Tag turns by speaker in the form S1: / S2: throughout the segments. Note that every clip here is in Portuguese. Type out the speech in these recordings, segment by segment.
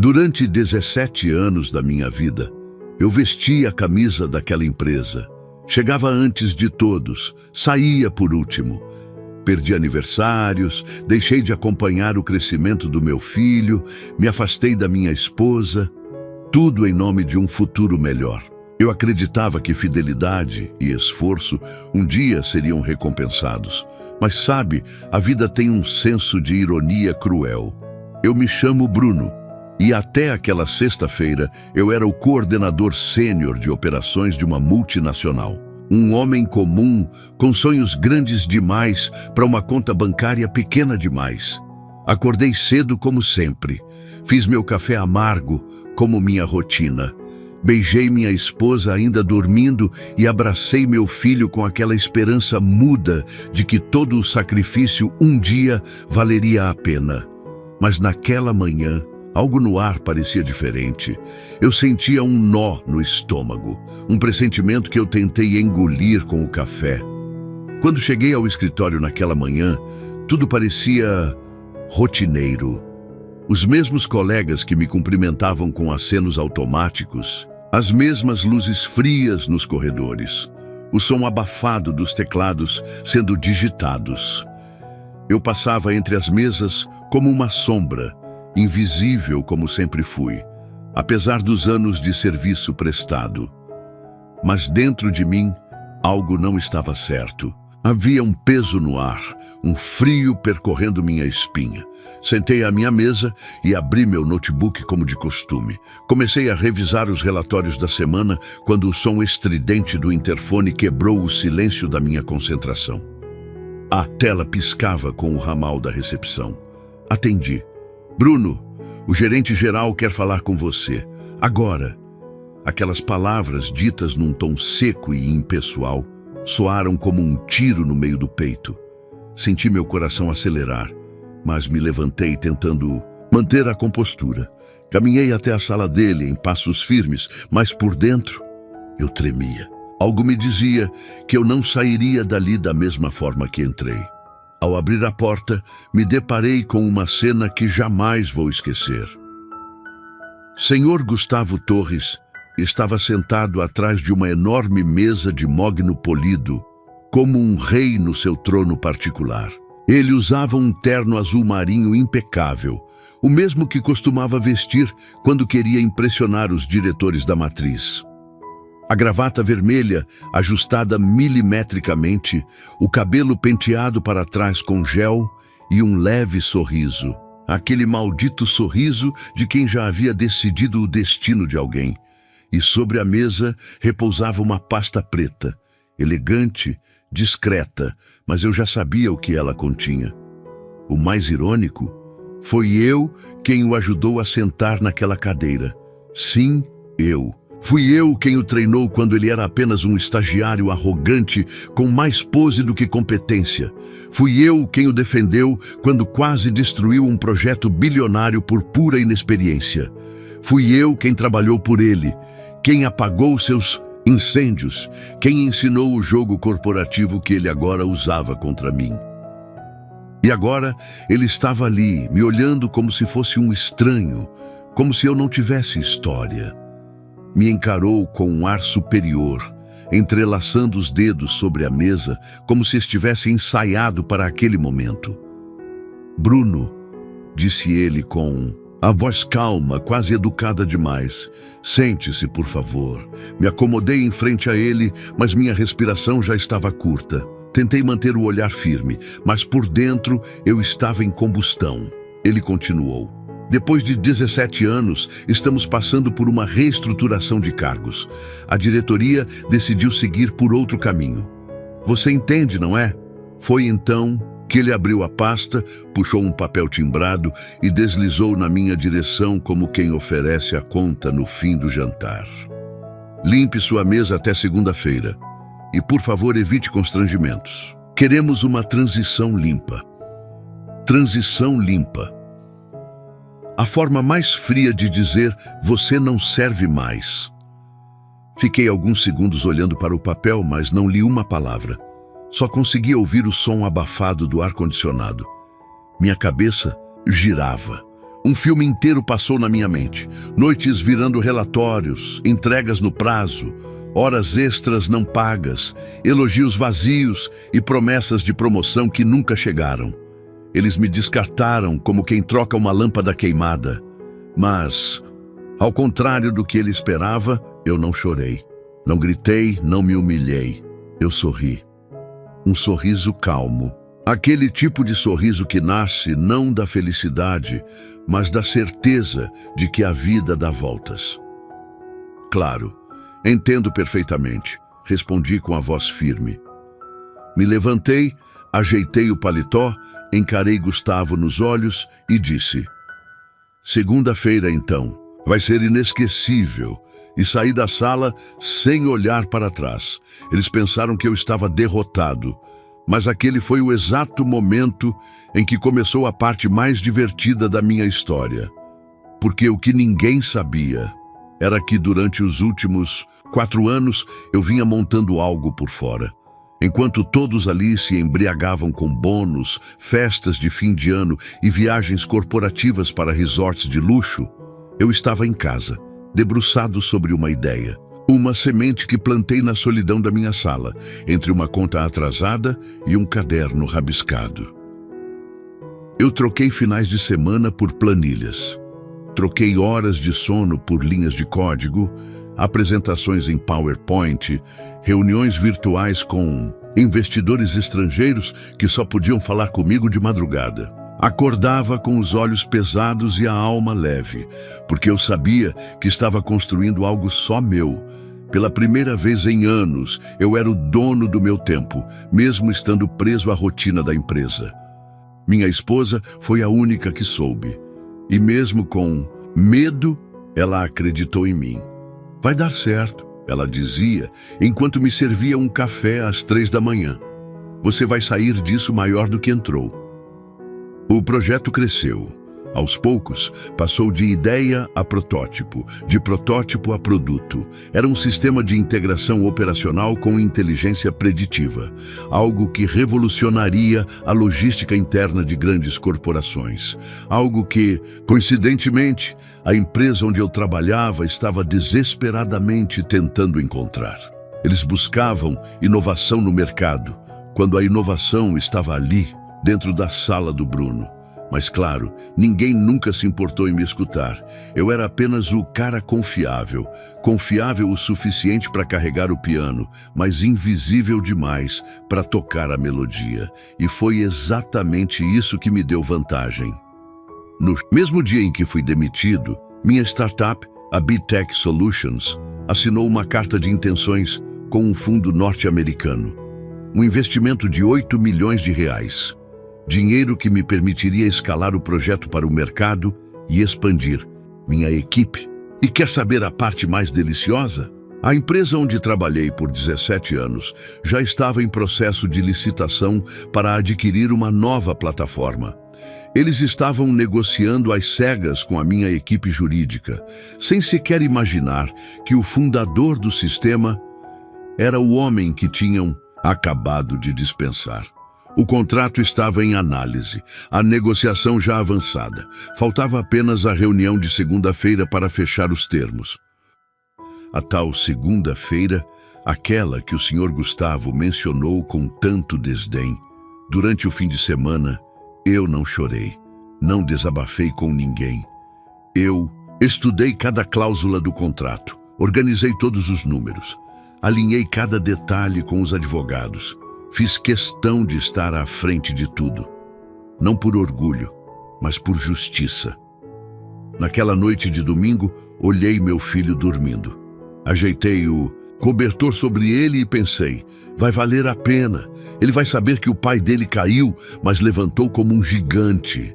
S1: Durante 17 anos da minha vida, eu vestia a camisa daquela empresa. Chegava antes de todos, saía por último. Perdi aniversários, deixei de acompanhar o crescimento do meu filho, me afastei da minha esposa, tudo em nome de um futuro melhor. Eu acreditava que fidelidade e esforço um dia seriam recompensados. Mas sabe, a vida tem um senso de ironia cruel. Eu me chamo Bruno, e até aquela sexta-feira eu era o coordenador sênior de operações de uma multinacional. Um homem comum, com sonhos grandes demais para uma conta bancária pequena demais. Acordei cedo como sempre. Fiz meu café amargo, como minha rotina. Beijei minha esposa ainda dormindo e abracei meu filho com aquela esperança muda de que todo o sacrifício um dia valeria a pena. Mas naquela manhã, algo no ar parecia diferente. Eu sentia um nó no estômago, um pressentimento que eu tentei engolir com o café. Quando cheguei ao escritório naquela manhã, tudo parecia rotineiro. Os mesmos colegas que me cumprimentavam com acenos automáticos, as mesmas luzes frias nos corredores, o som abafado dos teclados sendo digitados. Eu passava entre as mesas como uma sombra, invisível como sempre fui, apesar dos anos de serviço prestado. Mas dentro de mim, algo não estava certo. Havia um peso no ar, um frio percorrendo minha espinha. Sentei à minha mesa e abri meu notebook como de costume. Comecei a revisar os relatórios da semana quando o som estridente do interfone quebrou o silêncio da minha concentração. A tela piscava com o ramal da recepção. Atendi. Bruno, o gerente-geral quer falar com você. Agora. Aquelas palavras ditas num tom seco e impessoal soaram como um tiro no meio do peito. Senti meu coração acelerar, mas me levantei tentando manter a compostura. Caminhei até a sala dele em passos firmes, mas por dentro eu tremia. Algo me dizia que eu não sairia dali da mesma forma que entrei. Ao abrir a porta, me deparei com uma cena que jamais vou esquecer. Senhor Gustavo Torres estava sentado atrás de uma enorme mesa de mogno polido, como um rei no seu trono particular. Ele usava um terno azul marinho impecável, o mesmo que costumava vestir quando queria impressionar os diretores da matriz. A gravata vermelha, ajustada milimetricamente, o cabelo penteado para trás com gel e um leve sorriso. Aquele maldito sorriso de quem já havia decidido o destino de alguém. E sobre a mesa repousava uma pasta preta, elegante, discreta, mas eu já sabia o que ela continha. O mais irônico, foi eu quem o ajudou a sentar naquela cadeira. Sim, eu. Fui eu quem o treinou quando ele era apenas um estagiário arrogante com mais pose do que competência. Fui eu quem o defendeu quando quase destruiu um projeto bilionário por pura inexperiência. Fui eu quem trabalhou por ele, quem apagou seus incêndios, quem ensinou o jogo corporativo que ele agora usava contra mim. E agora ele estava ali, me olhando como se fosse um estranho, como se eu não tivesse história. Me encarou com um ar superior, entrelaçando os dedos sobre a mesa, como se estivesse ensaiado para aquele momento. Bruno, disse ele com a voz calma, quase educada demais. Sente-se, por favor. Me acomodei em frente a ele, mas minha respiração já estava curta. Tentei manter o olhar firme, mas por dentro eu estava em combustão. Ele continuou. Depois de 17 anos, estamos passando por uma reestruturação de cargos. A diretoria decidiu seguir por outro caminho. Você entende, não é? Foi então que ele abriu a pasta, puxou um papel timbrado e deslizou na minha direção como quem oferece a conta no fim do jantar. Limpe sua mesa até segunda-feira e, por favor, evite constrangimentos. Queremos uma transição limpa. Transição limpa. A forma mais fria de dizer você não serve mais. Fiquei alguns segundos olhando para o papel, mas não li uma palavra. Só conseguia ouvir o som abafado do ar-condicionado. Minha cabeça girava. Um filme inteiro passou na minha mente. Noites virando relatórios, entregas no prazo, horas extras não pagas, elogios vazios e promessas de promoção que nunca chegaram. Eles me descartaram como quem troca uma lâmpada queimada. Mas, ao contrário do que ele esperava, eu não chorei. Não gritei, não me humilhei. Eu sorri. Um sorriso calmo. Aquele tipo de sorriso que nasce não da felicidade, mas da certeza de que a vida dá voltas. Claro, entendo perfeitamente, respondi com a voz firme. Me levantei, ajeitei o paletó, encarei Gustavo nos olhos e disse: segunda-feira, então, vai ser inesquecível. E saí da sala sem olhar para trás. Eles pensaram que eu estava derrotado, mas aquele foi o exato momento em que começou a parte mais divertida da minha história. Porque o que ninguém sabia era que durante os últimos 4 anos eu vinha montando algo por fora. Enquanto todos ali se embriagavam com bônus, festas de fim de ano e viagens corporativas para resorts de luxo, eu estava em casa, debruçado sobre uma ideia. Uma semente que plantei na solidão da minha sala, entre uma conta atrasada e um caderno rabiscado. Eu troquei finais de semana por planilhas. Troquei horas de sono por linhas de código, apresentações em PowerPoint, reuniões virtuais com investidores estrangeiros que só podiam falar comigo de madrugada. Acordava com os olhos pesados e a alma leve, porque eu sabia que estava construindo algo só meu. Pela primeira vez em anos, eu era o dono do meu tempo, mesmo estando preso à rotina da empresa. Minha esposa foi a única que soube. E mesmo com medo, ela acreditou em mim. Vai dar certo, ela dizia, enquanto me servia um café às 3 da manhã. Você vai sair disso maior do que entrou. O projeto cresceu. Aos poucos, passou de ideia a protótipo, de protótipo a produto. Era um sistema de integração operacional com inteligência preditiva, algo que revolucionaria a logística interna de grandes corporações. Algo que, coincidentemente, a empresa onde eu trabalhava estava desesperadamente tentando encontrar. Eles buscavam inovação no mercado, quando a inovação estava ali, dentro da sala do Bruno. Mas claro, ninguém nunca se importou em me escutar. Eu era apenas o cara confiável. Confiável o suficiente para carregar o piano, mas invisível demais para tocar a melodia. E foi exatamente isso que me deu vantagem. No mesmo dia em que fui demitido, minha startup, a BTech Solutions, assinou uma carta de intenções com um fundo norte-americano. Um investimento de 8 milhões de reais. Dinheiro que me permitiria escalar o projeto para o mercado e expandir minha equipe. E quer saber a parte mais deliciosa? A empresa onde trabalhei por 17 anos já estava em processo de licitação para adquirir uma nova plataforma. Eles estavam negociando às cegas com a minha equipe jurídica, sem sequer imaginar que o fundador do sistema era o homem que tinham acabado de dispensar. O contrato estava em análise, a negociação já avançada. Faltava apenas a reunião de segunda-feira para fechar os termos. A tal segunda-feira, aquela que o Sr. Gustavo mencionou com tanto desdém. Durante o fim de semana, eu não chorei, não desabafei com ninguém. Eu estudei cada cláusula do contrato, organizei todos os números, alinhei cada detalhe com os advogados. Fiz questão de estar à frente de tudo, não por orgulho, mas por justiça. Naquela noite de domingo, olhei meu filho dormindo. Ajeitei o cobertor sobre ele e pensei, vai valer a pena. Ele vai saber que o pai dele caiu, mas levantou como um gigante.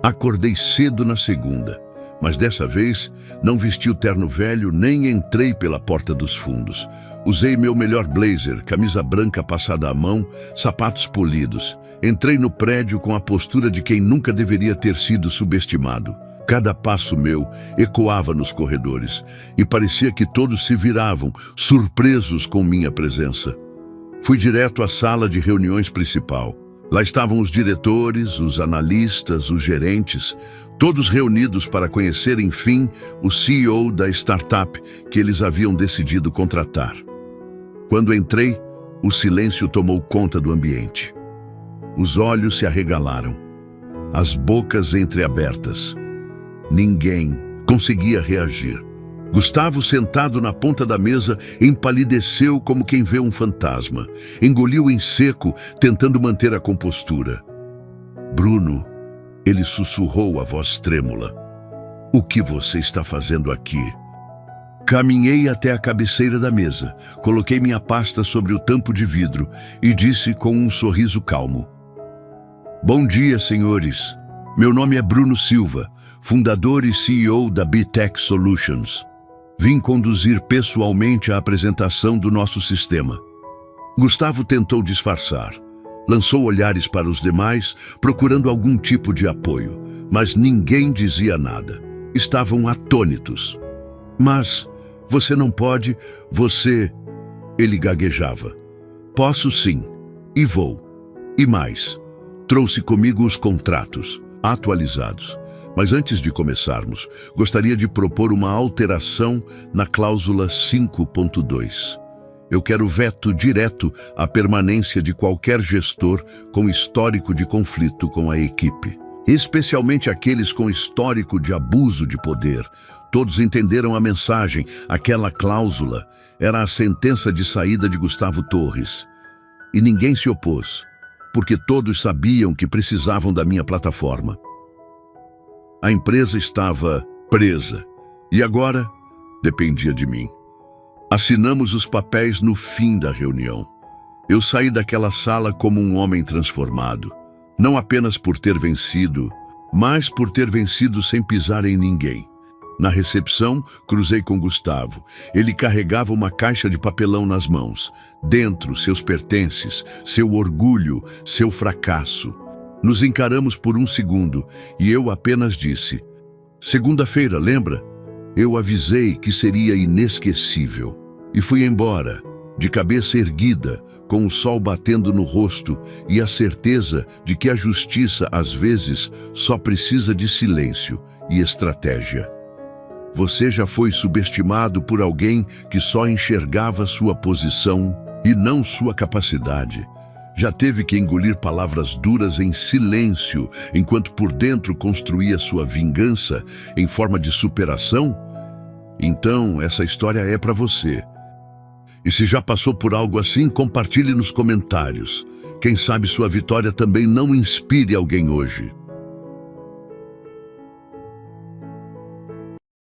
S1: Acordei cedo na segunda, mas dessa vez não vesti o terno velho nem entrei pela porta dos fundos. Usei meu melhor blazer, camisa branca passada à mão, sapatos polidos. Entrei no prédio com a postura de quem nunca deveria ter sido subestimado. Cada passo meu ecoava nos corredores e parecia que todos se viravam, surpresos com minha presença. Fui direto à sala de reuniões principal. Lá estavam os diretores, os analistas, os gerentes, Todos reunidos para conhecer, enfim, o CEO da startup que eles haviam decidido contratar. Quando entrei, o silêncio tomou conta do ambiente. Os olhos se arregalaram, as bocas entreabertas. Ninguém conseguia reagir. Gustavo, sentado na ponta da mesa, empalideceu como quem vê um fantasma. Engoliu em seco, tentando manter a compostura. Bruno, ele sussurrou a voz trêmula. O que você está fazendo aqui? Caminhei até a cabeceira da mesa, coloquei minha pasta sobre o tampo de vidro e disse com um sorriso calmo. Bom dia, senhores. Meu nome é Bruno Silva, fundador e CEO da BTech Solutions. Vim conduzir pessoalmente a apresentação do nosso sistema. Gustavo tentou disfarçar. Lançou olhares para os demais, procurando algum tipo de apoio, mas ninguém dizia nada. Estavam atônitos. Mas você não pode, você... Ele gaguejava. Posso sim, e vou. E mais, trouxe comigo os contratos, atualizados. Mas antes de começarmos, gostaria de propor uma alteração na cláusula 5.2. Eu quero veto direto à permanência de qualquer gestor com histórico de conflito com a equipe, especialmente aqueles com histórico de abuso de poder. Todos entenderam a mensagem. Aquela cláusula era a sentença de saída de Gustavo Torres. E ninguém se opôs, porque todos sabiam que precisavam da minha plataforma. A empresa estava presa e agora dependia de mim. Assinamos os papéis no fim da reunião. Eu saí daquela sala como um homem transformado, não apenas por ter vencido, mas por ter vencido sem pisar em ninguém. Na recepção, cruzei com Gustavo. Ele carregava uma caixa de papelão nas mãos. Dentro, seus pertences, seu orgulho, seu fracasso. Nos encaramos por um segundo e eu apenas disse: segunda-feira, lembra? Eu avisei que seria inesquecível. E fui embora, de cabeça erguida, com o sol batendo no rosto e a certeza de que a justiça, às vezes, só precisa de silêncio e estratégia. Você já foi subestimado por alguém que só enxergava sua posição e não sua capacidade. Já teve que engolir palavras duras em silêncio, enquanto por dentro construía sua vingança em forma de superação? Então, essa história é para você. E se já passou por algo assim, compartilhe nos comentários. Quem sabe sua vitória também não inspire alguém hoje.